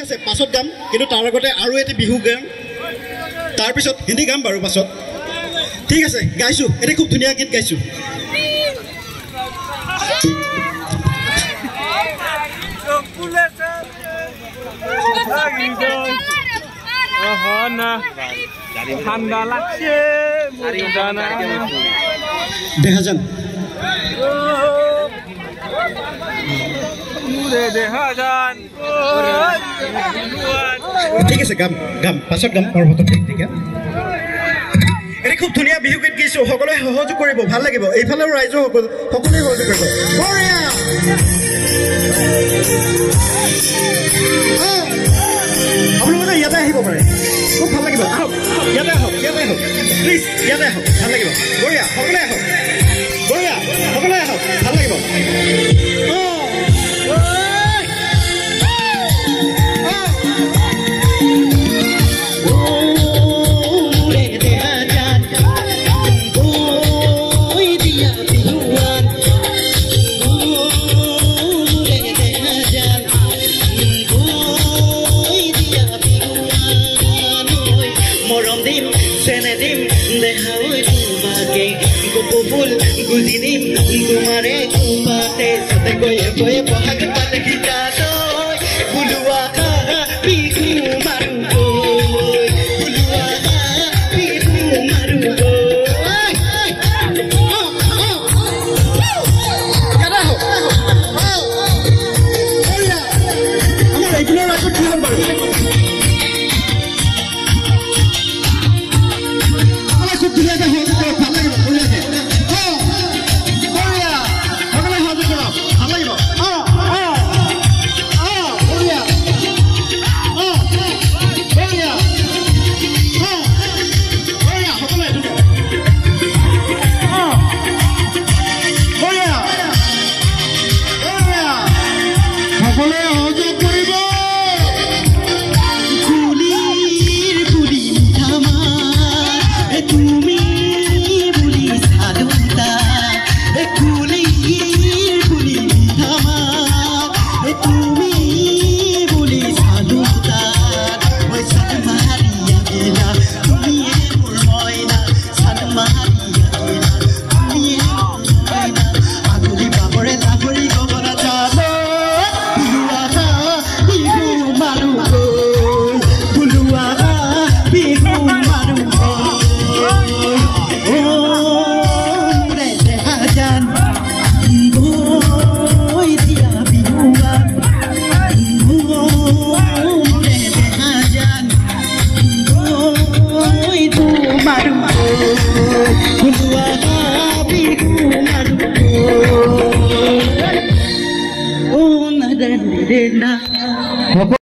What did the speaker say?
আছে পাছত গাম কিন্তু তাৰ লগতে আৰু এটি বিহু গাম তাৰ পিছত হিন্দী গাম বাৰু পাছত ঠিক আছে গাইছো এটি খুব ধুনীয়া গীত গাইছো ঠান্ডা লাগছে দেখা যান ঠিক আছে গাম গাম পাছত গাম পৰ্বতৰ ঠিক এটি খুব ধুনীয়া বিহু গীত গাইছো সকলোৱে সহযোগ কৰিব ভাল লাগিব এইফালেও ৰাইজ সকলোৱে সহযোগ কৰিব আপোনালোকে ইয়াতে আহিব পাৰে খুব ভাল লাগিব আহক ইয়াতে আহক প্লিজ ইয়াতে আহক ভাল লাগিব বঢ়িয়া সকলোৱে আহক বঢ়িয়া সকলোৱে আহক ভাল লাগিব Guzinim tumare kupate sate goye goye bahag pat kita doy bulua bihu maru boy bulua bihu maru boy kada ho oya amar egulo rato kiyon baru amar khub duniya ka ho to bhalo লাগে বলে আছে